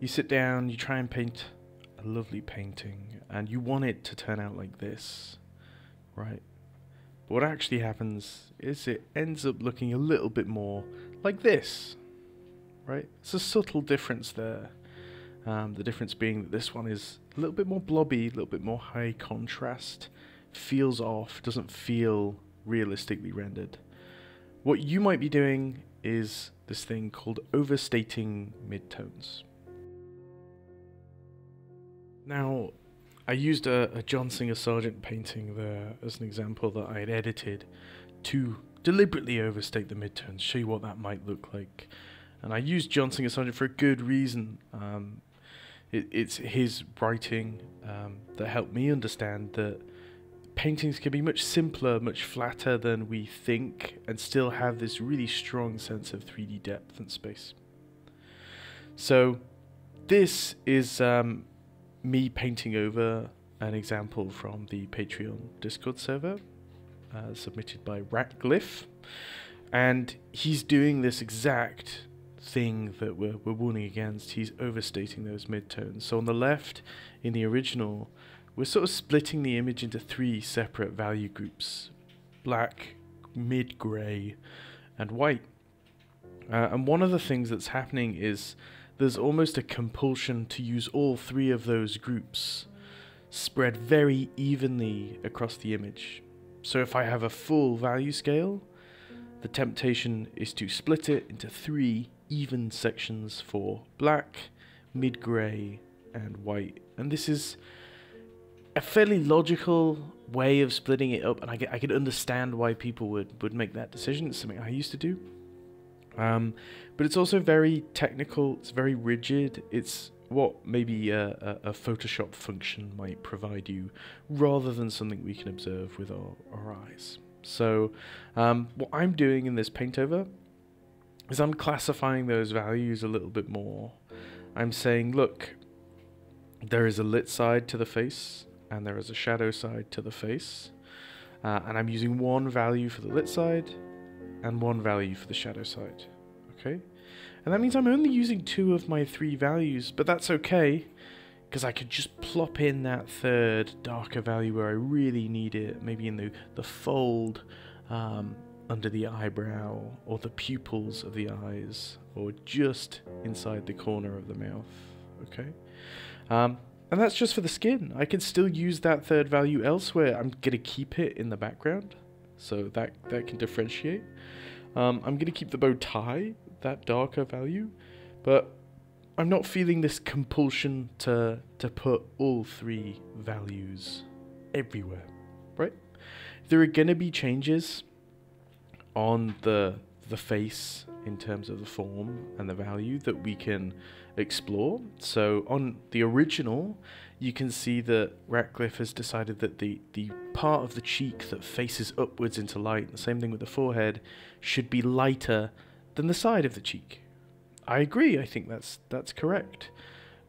You sit down, you try and paint a lovely painting, and you want it to turn out like this, right? But what actually happens is it ends up looking a little bit more like this, right? It's a subtle difference there. The difference being that this one is a little bit more blobby, a little bit more high contrast, feels off, doesn't feel realistically rendered. What you might be doing is this thing called overstating midtones. Now, I used a John Singer Sargent painting there as an example that I had edited to deliberately overstate the midtones, show you what that might look like. And I used John Singer Sargent for a good reason. It's his writing that helped me understand that paintings can be much simpler, much flatter than we think, and still have this really strong sense of 3D depth and space. So this is me painting over an example from the Patreon Discord server, submitted by Ratglyph, and he's doing this exact thing that we're warning against. He's overstating those midtones. So on the left, in the original, we're sort of splitting the image into 3 separate value groups: black, mid-grey, and white. And one of the things that's happening is there's almost a compulsion to use all 3 of those groups spread very evenly across the image. So if I have a full value scale, the temptation is to split it into 3 even sections for black, mid-grey, and white. And this is a fairly logical way of splitting it up, and I could understand why people would make that decision. It's something I used to do. But it's also very technical, it's very rigid, it's what maybe a Photoshop function might provide you, rather than something we can observe with our eyes. So what I'm doing in this paint over is I'm classifying those values a little bit more. I'm saying, look, there is a lit side to the face, and there is a shadow side to the face, and I'm using 1 value for the lit side, and 1 value for the shadow side, okay? And that means I'm only using 2 of my 3 values, but that's okay, because I could just plop in that 3rd darker value where I really need it, maybe in the fold under the eyebrow, or the pupils of the eyes, or just inside the corner of the mouth, okay? And that's just for the skin. I can still use that 3rd value elsewhere. I'm going to keep it in the background, so that can differentiate. I'm going to keep the bow tie, that darker value, but I'm not feeling this compulsion to put all 3 values everywhere, right? There are going to be changes on the face in terms of the form and the value that we can explore. So on the original, you can see that Ratglyph has decided that the part of the cheek that faces upwards into light, the same thing with the forehead, should be lighter than the side of the cheek. I agree, I think that's correct.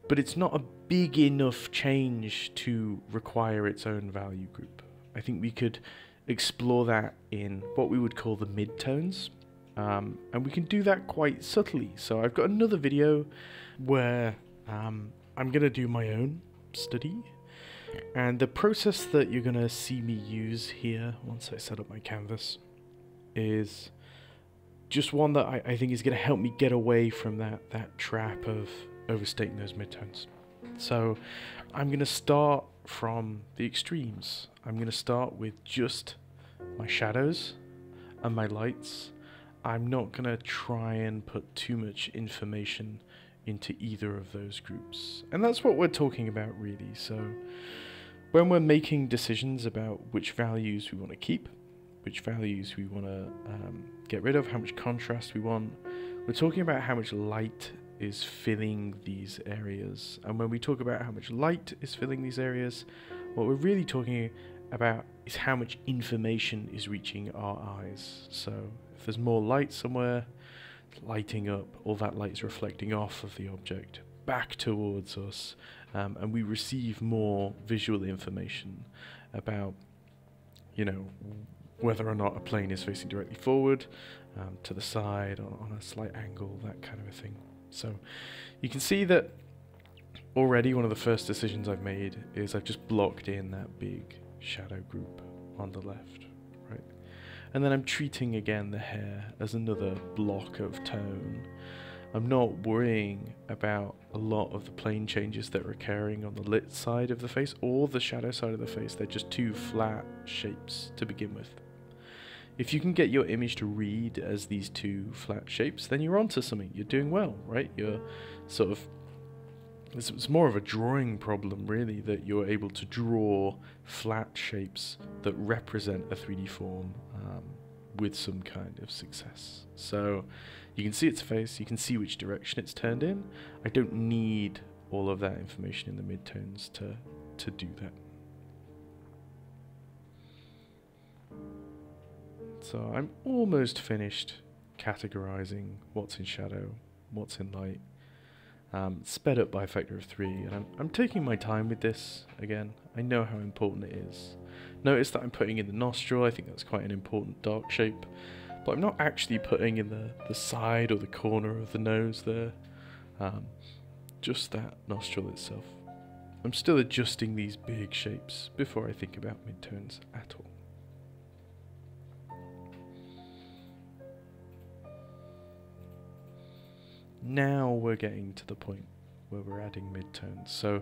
But it's not a big enough change to require its own value group. I think we could explore that in what we would call the midtones. And we can do that quite subtly. So I've got another video where I'm going to do my own study. And the process that you're going to see me use here, once I set up my canvas, is just one that I think is going to help me get away from that trap of overstating those midtones. So I'm going to start from the extremes. I'm going to start with just my shadows and my lights. I'm not going to try and put too much information into either of those groups. And that's what we're talking about, really. So when we're making decisions about which values we want to keep, which values we want to get rid of, how much contrast we want, we're talking about how much light is filling these areas. And when we talk about how much light is filling these areas, what we're really talking about is how much information is reaching our eyes. So if there's more light somewhere, it's lighting up, all that light is reflecting off of the object back towards us, and we receive more visual information about, you know, whether or not a plane is facing directly forward, to the side, on a slight angle, that kind of a thing. So you can see that already one of the first decisions I've made is I've just blocked in that big shadow group on the left, right? And then I'm treating again the hair as another block of tone. I'm not worrying about a lot of the plane changes that are occurring on the lit side of the face or the shadow side of the face. They're just two flat shapes to begin with. If you can get your image to read as these two flat shapes, then you're onto something. You're doing well, right? You're sort of... It's more of a drawing problem, really, that you're able to draw flat shapes that represent a 3D form with some kind of success. So you can see its face, you can see which direction it's turned in. I don't need all of that information in the midtones to do that. So I'm almost finished categorizing what's in shadow, what's in light. Sped up by a factor of 3, and I'm taking my time with this again. I know how important it is. Notice that I'm putting in the nostril. I think that's quite an important dark shape, but I'm not actually putting in the side or the corner of the nose there, just that nostril itself. I'm still adjusting these big shapes before I think about midtones at all. Now we're getting to the point where we're adding midtones. So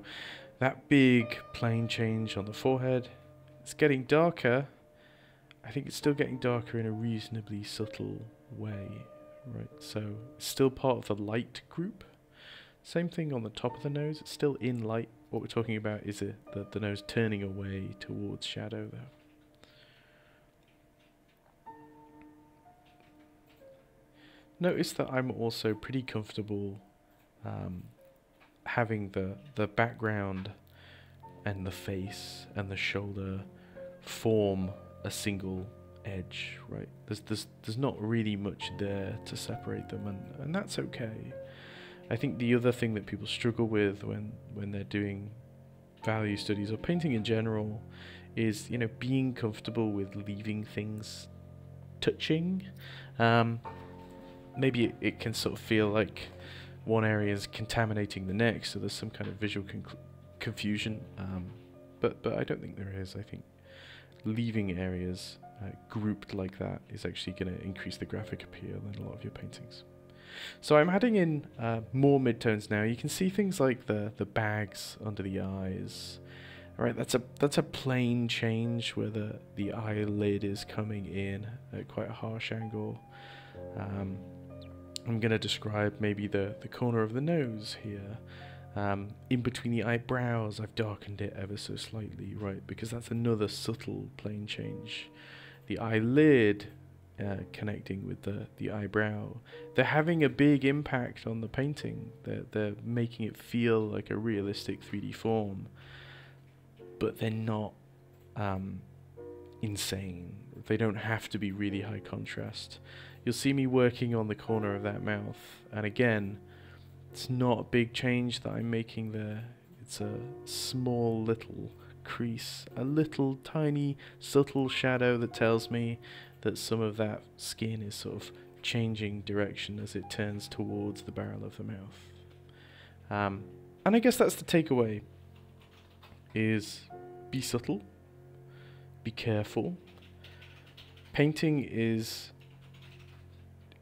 that big plane change on the forehead, it's getting darker. I think it's still getting darker in a reasonably subtle way, right? So it's still part of the light group. Same thing on the top of the nose, it's still in light. What we're talking about is the nose turning away towards shadow though. Notice that I'm also pretty comfortable having the background and the face and the shoulder form a single edge, right? There's not really much there to separate them, and that's okay. I think the other thing that people struggle with when they're doing value studies or painting in general is, you know, being comfortable with leaving things touching. Maybe it can sort of feel like one area is contaminating the next, so there's some kind of visual confusion. But I don't think there is. I think leaving areas grouped like that is actually going to increase the graphic appeal in a lot of your paintings. So I'm adding in more midtones now. You can see things like the bags under the eyes. All right, that's a plane change where the eyelid is coming in at quite a harsh angle. I'm going to describe maybe the corner of the nose here. In between the eyebrows, I've darkened it ever so slightly, right? Because that's another subtle plane change. The eyelid connecting with the eyebrow. They're having a big impact on the painting. They're making it feel like a realistic 3D form. But they're not insane. They don't have to be really high contrast. You'll see me working on the corner of that mouth, and again, it's not a big change that I'm making there. It's a small little crease, a little tiny subtle shadow that tells me that some of that skin is sort of changing direction as it turns towards the barrel of the mouth. And I guess that's the takeaway, is be subtle, be careful. Painting is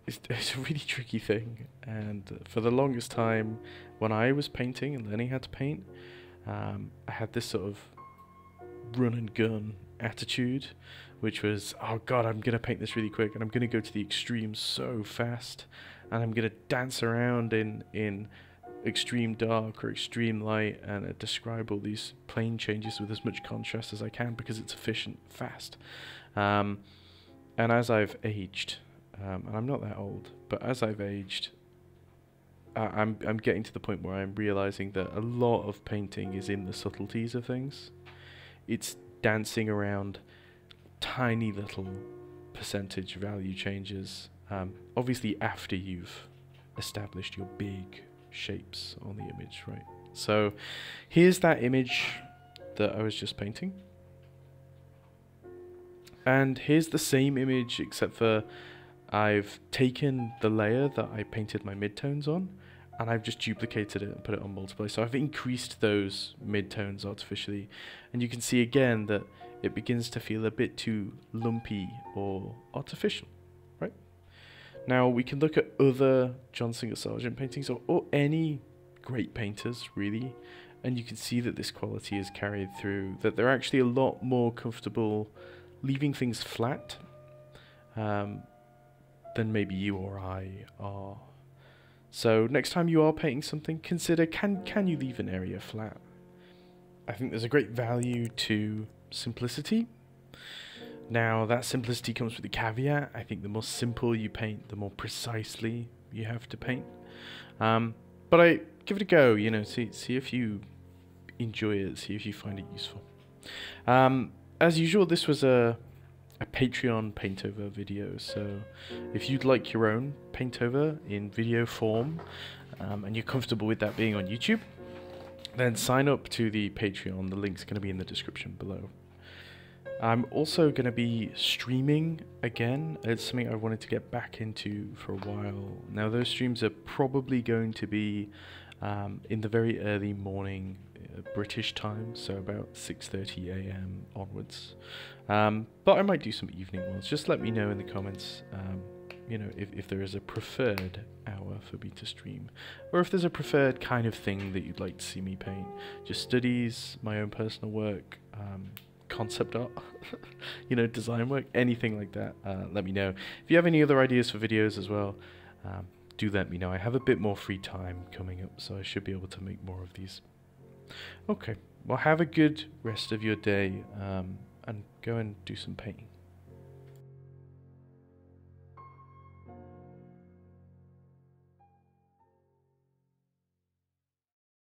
it's a really tricky thing, and for the longest time when I was painting and learning how to paint, I had this sort of run and gun attitude, which was, oh god, I'm going to paint this really quick and I'm going to go to the extremes so fast, and I'm going to dance around in extreme dark or extreme light and describe all these plane changes with as much contrast as I can because it's efficient, fast. And as I've aged, and I'm not that old, but as I've aged, I'm getting to the point where I'm realizing that a lot of painting is in the subtleties of things. It's dancing around tiny little percentage value changes, obviously after you've established your big shapes on the image, right? So here's that image that I was just painting, and here's the same image, except for I've taken the layer that I painted my midtones on and I've just duplicated it and put it on multiply. So I've increased those midtones artificially, and you can see again that it begins to feel a bit too lumpy or artificial, right? Now we can look at other John Singer Sargent paintings, or any great painters really, and you can see that this quality is carried through, that they're actually a lot more comfortable leaving things flat than maybe you or I are. So next time you are painting something, consider, can you leave an area flat? I think there's a great value to simplicity. Now that simplicity comes with a caveat. I think the more simple you paint, the more precisely you have to paint. But I give it a go, you know, see if you enjoy it, see if you find it useful. As usual, this was a Patreon paintover video, so if you'd like your own paintover in video form, and you're comfortable with that being on YouTube, then sign up to the Patreon. The link's going to be in the description below. I'm also going to be streaming again. It's something I wanted to get back into for a while. Now those streams are probably going to be in the very early morning British time, so about 6:30 AM onwards. But I might do some evening ones. Just let me know in the comments, you know, if there is a preferred hour for me to stream, or if there's a preferred kind of thing that you'd like to see me paint. Just studies, my own personal work, concept art, you know, design work, anything like that. Let me know. If you have any other ideas for videos as well, do let me know. I have a bit more free time coming up, so I should be able to make more of these. Okay, well, have a good rest of your day, and go and do some painting.